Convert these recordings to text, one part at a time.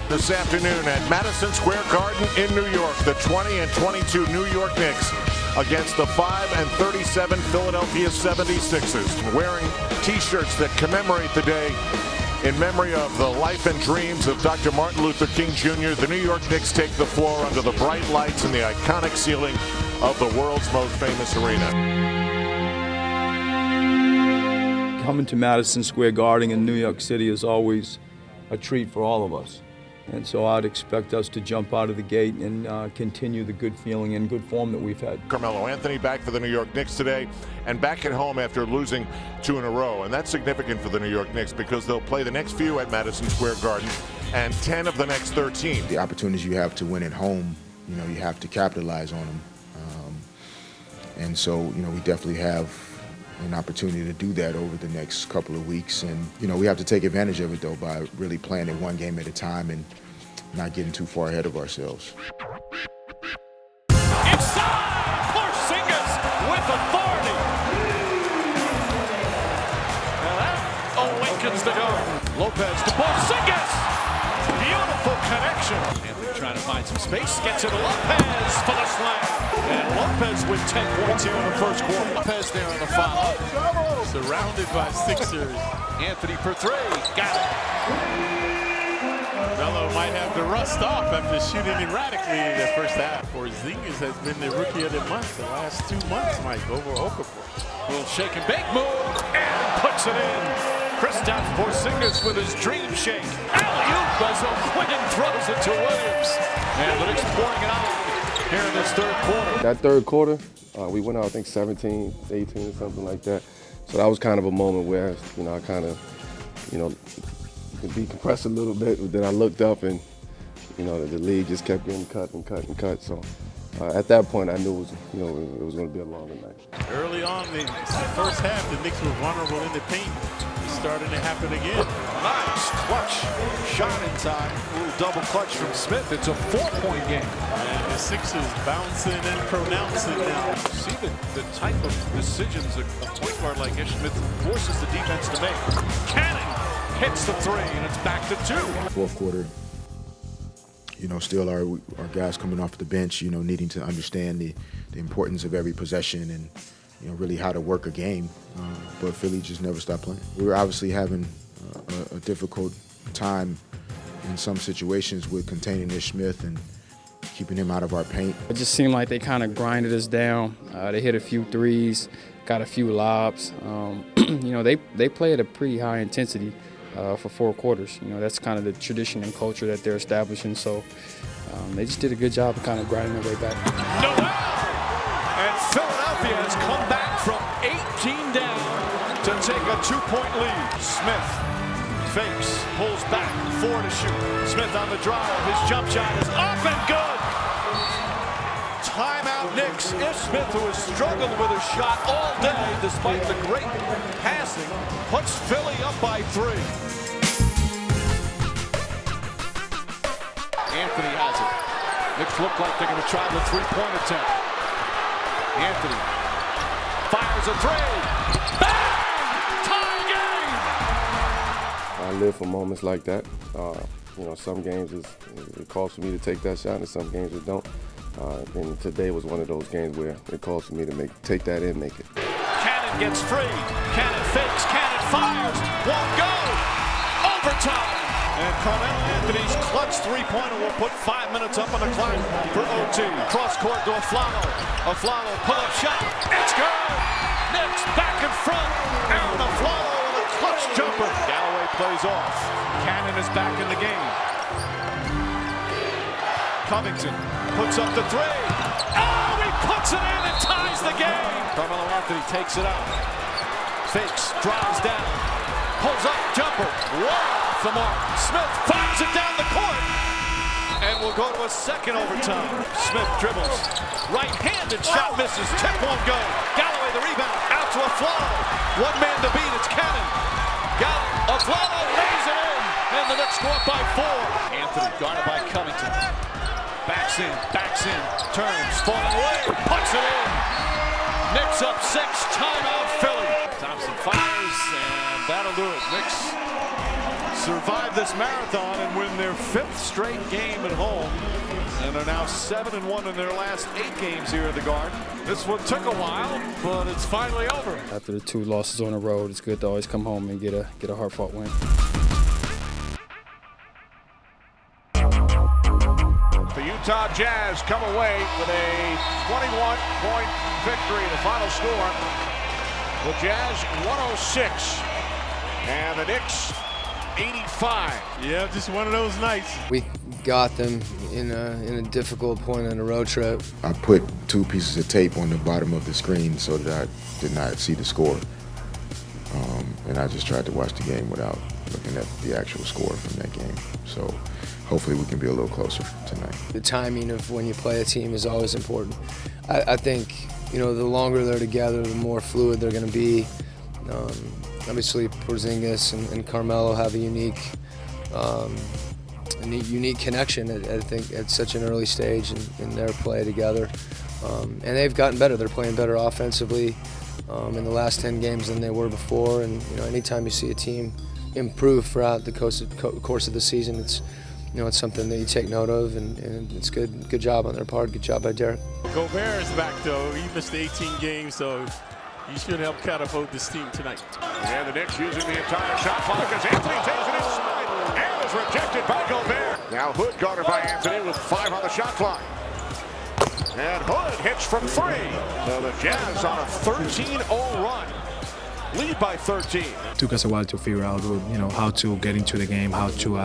this afternoon at Madison Square Garden in New York. The 20-22 New York Knicks against the 5-37 Philadelphia 76ers, wearing T-shirts that commemorate the day in memory of the life and dreams of Dr. Martin Luther King Jr. The New York Knicks take the floor under the bright lights and the iconic ceiling of the world's most famous arena. Coming to Madison Square Garden in New York City is always a treat for all of us. And so I'd expect us to jump out of the gate and continue the good feeling and good form that we've had. Carmelo Anthony back for the New York Knicks today and back at home after losing 2 in a row. And that's significant for the New York Knicks because they'll play the next few at Madison Square Garden and 10 of the next 13. The opportunities you have to win at home, you have to capitalize on them. And so, we definitely have an opportunity to do that over the next couple of weeks. And, we have to take advantage of it, though, by really playing it one game at a time and not getting too far ahead of ourselves. Inside! Porzingis with authority. Now that awakens the guard. Lopez to Porzingis. Beautiful connection. Anthony trying to find some space. Gets it to Lopez for the slam. And Lopez with 10 points here in the first quarter. Lopez there on the foul. Surrounded by Sixers. Anthony for 3. Got it. Melo might have to rust off after shooting erratically in the first half. Porzingis has been the rookie of the month the last 2 months, Mike, over Okafor. Little shake and bake move, and puts it in. Kristaps Porzingis with his dream shake. Alley-oop as O'Quinn throws it to Williams. And the Knicks pouring it out here in this third quarter. That third quarter, we went out, I think, 17, 18 or something like that. So that was kind of a moment where, I kind of, could decompress a little bit. But then I looked up and, the league just kept getting cut and cut and cut. So at that point, I knew it was going to be a longer night. Early on in the first half, the Knicks were vulnerable in the paint. It's starting to happen again. Nice clutch shot in time. A little double clutch from Smith. It's a 4-point game. And the Sixers bouncing and pronouncing now. See the type of decisions a point guard like Ish Smith forces the defense to make. Cannon hits the 3, and it's back to 2. Fourth quarter, still our guys coming off the bench, needing to understand the importance of every possession and, really how to work a game. But Philly just never stopped playing. We were obviously having a difficult time in some situations with containing Ish Smith and keeping him out of our paint. It just seemed like they kind of grinded us down. They hit a few threes, got a few lobs. They play at a pretty high intensity for 4 quarters. That's kind of the tradition and culture that they're establishing. So they just did a good job of kind of grinding their way back. Noel! And Philadelphia has come back from 18 down to take a 2-point lead. Smith fakes, pulls back, 4 to shoot. Smith on the drive, his jump shot is up and good. Timeout Knicks. Ish Smith, who has struggled with a shot all day despite the great passing, puts Philly up by 3. Anthony has it. Knicks look like they're going to try the 3-point attempt. Anthony fires a 3. Bang! Tie game! I live for moments like that. Some games it calls for me to take that shot, and some games it don't. And today was one of those games where it calls for me to take that and make it. Cannon gets free. Cannon fakes. Cannon fires. Won't go. Overtime. And Carmelo Anthony's clutch 3-pointer will put 5 minutes up on the clock for OT. Cross court to Aflalo. Aflalo pull-up shot. It's good. Knicks back in front. Aaron Aflalo with a clutch jumper. Galloway plays off. Cannon is back in the game. Covington puts up the 3. Oh, he puts it in and ties the game. Carmelo Anthony takes it out. Fakes, drives down, pulls up, jumper. Wow, off the mark. Smith fires it down the court. And we'll go to a second overtime. Smith dribbles. Right-handed shot misses. Tip won't go. Galloway the rebound. Out to Aflalo. 1 man to beat. It's Cannon. Aflalo lays it in. And the Knicks go up by 4. Anthony guarded by Covington. Backs in, turns, falling away, puts it in. Knicks up 6, timeout Philly. Thompson fires, and that'll do it. Knicks survive this marathon and win their 5th straight game at home, and are now 7-1 in their last 8 games here at the Garden. This one took a while, but it's finally over. After the 2 losses on the road, it's good to always come home and get a hard-fought win. The Utah Jazz come away with a 21-point victory. The final score, the Jazz 106 and the Knicks 85. Yeah, just one of those nights. We got them in a difficult point on a road trip. I put 2 pieces of tape on the bottom of the screen so that I did not see the score. And I just tried to watch the game without looking at the actual score from that game. So hopefully we can be a little closer tonight. The timing of when you play a team is always important. I think, the longer they're together, the more fluid they're going to be. Obviously, Porzingis and Carmelo have a unique connection, I think, at such an early stage in their play together. And they've gotten better. They're playing better offensively in the last 10 games than they were before. And, anytime you see a team improve throughout the course of the season, it's something that you take note of, and it's good. Good job on their part. Good job by Derek. Gobert is back, though. He missed the 18 games, so he should help catapult this team tonight. And the Knicks using the entire shot clock as Anthony takes it inside and is rejected by Gobert. Now Hood guarded by Anthony with 5 on the shot clock. And Hood hits from 3. So the Jazz on a 13-0 run. Lead by 13. Took us a while to figure out, how to get into the game, how to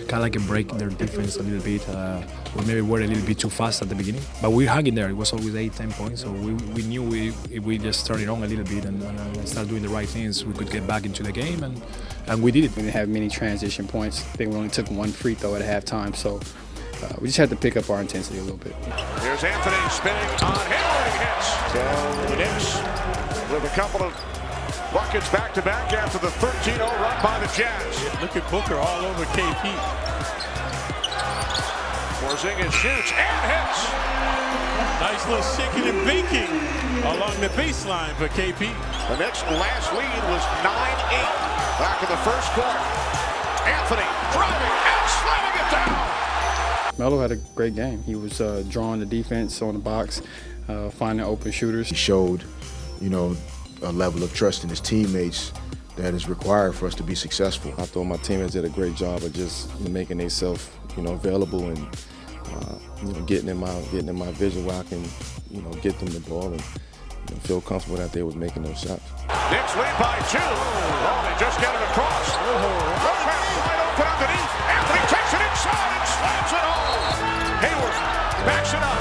kind of like break their defense a little bit. Or maybe we're a little bit too fast at the beginning, but we hung in there. It was always 8-10 points, so we knew if we just started on a little bit and start doing the right things, we could get back into the game, and we did it. We didn't have many transition points. I think we only took 1 free throw at halftime, so we just had to pick up our intensity a little bit. Here's Anthony spinning on Henry hits. So the Knicks with a couple of buckets back-to-back after the 13-0 run by the Jazz. Look at Booker all over KP. Porzingis shoots and hits. Nice little shaking and baking along the baseline for KP. The Knicks' last lead was 9-8 back in the first quarter. Anthony driving and slamming it down. Melo had a great game. He was drawing the defense on the box, finding open shooters. He showed, a level of trust in his teammates that is required for us to be successful. I thought my teammates did a great job of just making themselves, available and getting in my vision where I can, get them the ball and feel comfortable that they was making those shots. Knicks lead by 2. Oh, they just get it across. Lopez wide open underneath. Anthony takes it inside and slams it home. Hayward backs it up.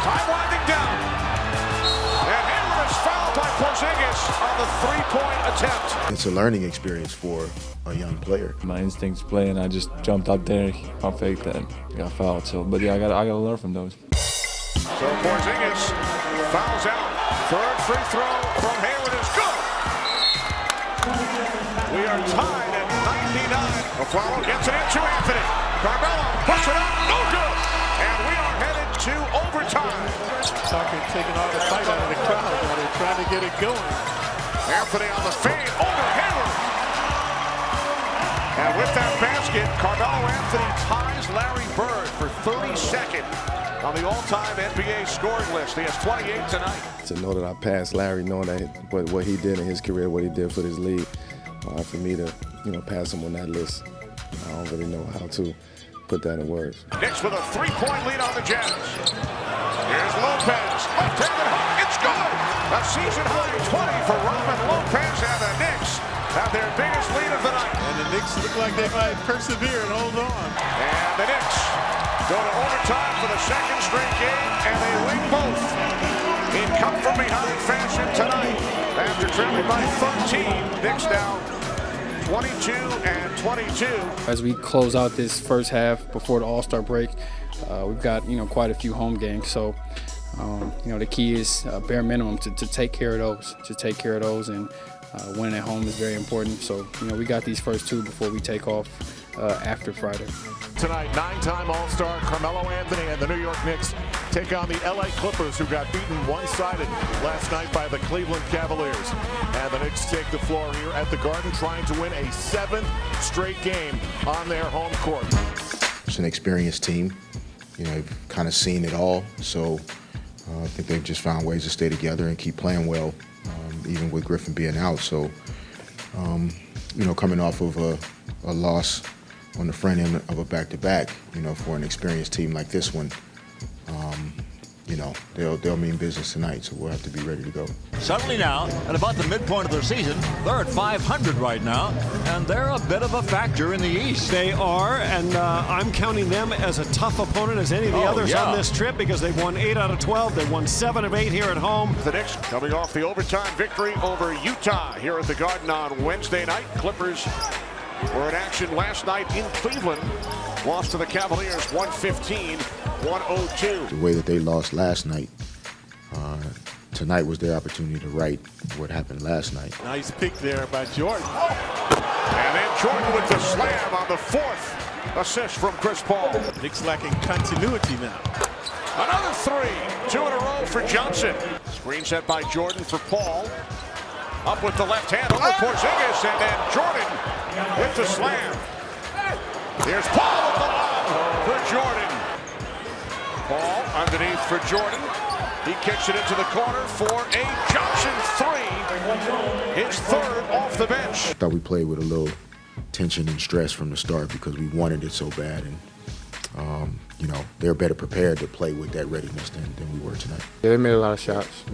Time winding down. And Hayward is fouled by Porzingis on the 3-point attempt. It's a learning experience for a young player. My instincts play, and I just jumped up there, pump faked, and got fouled. So, but yeah, I gotta learn from those. So Porzingis fouls out. 3rd free throw from Hayward is good. We are tied at 99. Aflalo gets it into Anthony. Carmelo puts it up, no good. And we are headed to overtime. Tucker taking all the fight out of the crowd while they're trying to get it going. Anthony on the fade over Hayward. And with that basket, Carmelo Anthony ties Larry Bird for 32nd on the all-time NBA scoring list. He has 28 tonight. To know that I passed Larry, knowing that what he did in his career, what he did for this league, for me to pass him on that list, I don't really know how to put that in words. Knicks with a 3-point lead on the Jazz. Here's Lopez, left-handed hook, it's good. A season-high 20 for Robin Lopez, and the Knicks have their biggest lead of the night. And the Knicks look like they might persevere and hold on. And the Knicks go to overtime for the 2nd straight game, and they win both in come-from-behind fashion tonight. After trailing by 13, Knicks down 22 and 22. As we close out this first half before the All-Star break, we've got quite a few home games. So the key is bare minimum to take care of those, and Winning at home is very important. So, we got these first two before we take off after Friday. Tonight, 9-time All-Star Carmelo Anthony and the New York Knicks take on the LA Clippers, who got beaten one-sided last night by the Cleveland Cavaliers. And the Knicks take the floor here at the Garden, trying to win a 7th straight game on their home court. It's an experienced team. They've kind of seen it all, so I think they've just found ways to stay together and keep playing well, even with Griffin being out. So, coming off of a loss on the front end of a back-to-back, for an experienced team like this one, they'll mean business tonight, so we'll have to be ready to go. Suddenly now, at about the midpoint of their season, they're at 500 right now, and they're a bit of a factor in the East. They are, and I'm counting them as a tough opponent as any of the others on this trip, because they've won 8 out of 12. They've won 7 of 8 here at home. The Knicks coming off the overtime victory over Utah here at the Garden on Wednesday night. Clippers were in action last night in Cleveland. Lost to the Cavaliers 115-102. The way that they lost last night, tonight was their opportunity to right what happened last night. Nice pick there by Jordan. And then Jordan with the slam on the 4th assist from Chris Paul. Knicks lacking continuity now. Another 3, 2 in a row for Johnson. Screen set by Jordan for Paul. Up with the left hand over Porzingis, and then Jordan with the slam. Here's Paul with the lob for Jordan. Paul underneath for Jordan. He kicks it into the corner for a Johnson 3. His 3rd off the bench. I thought we played with a little tension and stress from the start because we wanted it so bad, and they're better prepared to play with that readiness than we were tonight. Yeah, they made a lot of shots.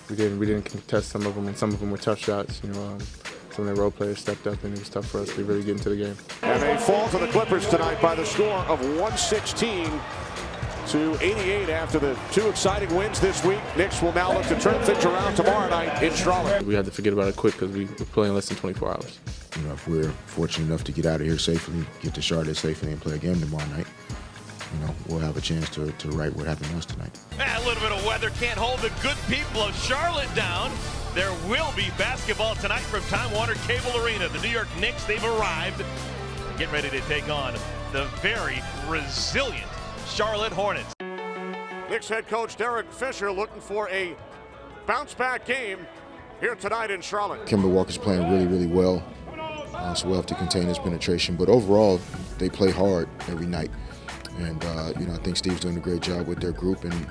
We didn't contest some of them, and some of them were tough shots. Some of their role players stepped up, and it was tough for us to really get into the game. And they fall to the Clippers tonight by the score of 116-88 after the 2 exciting wins this week. Knicks will now look to turn things around tomorrow night in Charlotte. We had to forget about it quick because we're playing less than 24 hours. If we're fortunate enough to get out of here safely, get to Charlotte safely, and play a game tomorrow night, we'll have a chance to right what happened to us tonight. A little bit of weather can't hold the good people of Charlotte down. There will be basketball tonight from Time Warner Cable Arena. The New York Knicks, they've arrived. Get ready to take on the very resilient Charlotte Hornets. Knicks head coach Derek Fisher looking for a bounce-back game here tonight in Charlotte. Kemba Walker's playing really, really well, so we'll have to contain his penetration. But overall, they play hard every night. And, I think Steve's doing a great job with their group, and,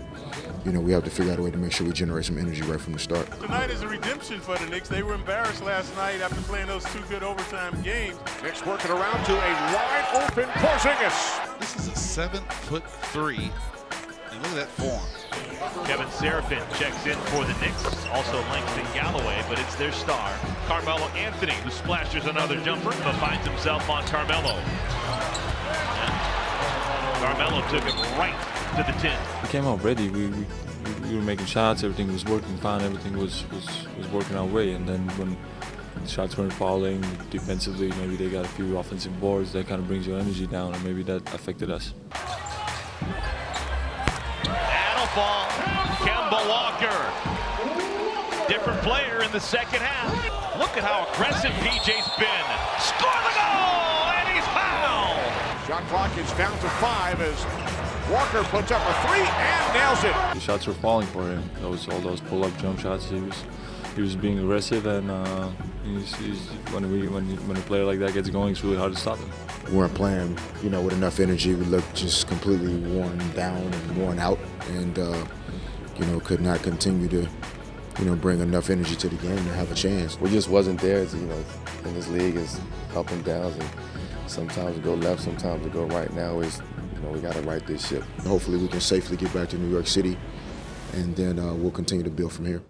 we have to figure out a way to make sure we generate some energy right from the start. Tonight is a redemption for the Knicks. They were embarrassed last night after playing those 2 good overtime games. Knicks working around to a wide-open Porzingis. This is a 7'3", and look at that form. Kevin Seraphin checks in for the Knicks. Also Langston Galloway, but it's their star, Carmelo Anthony, who splashes another jumper, but finds himself on Carmelo. Carmelo took him right to the 10. We came out ready. We were making shots. Everything was working fine. Everything was working our way. And then when the shots weren't falling defensively, maybe they got a few offensive boards. That kind of brings your energy down, and maybe that affected us. That'll fall. Kemba Walker. Different player in the second half. Look at how aggressive PJ's been. Score the goal, and he's fouled. Shot clock is down to 5 as Walker puts up a 3 and nails it. The shots were falling for him. All those pull-up jump shots. He was being aggressive, and when a player like that gets going, it's really hard to stop him. We weren't playing, with enough energy. We looked just completely worn down and worn out, and could not continue to, bring enough energy to the game to have a chance. We just wasn't there. In this league, is up and downs, and sometimes we go left, sometimes we go right. Now we got to right this ship. Hopefully we can safely get back to New York City, and then we'll continue to build from here.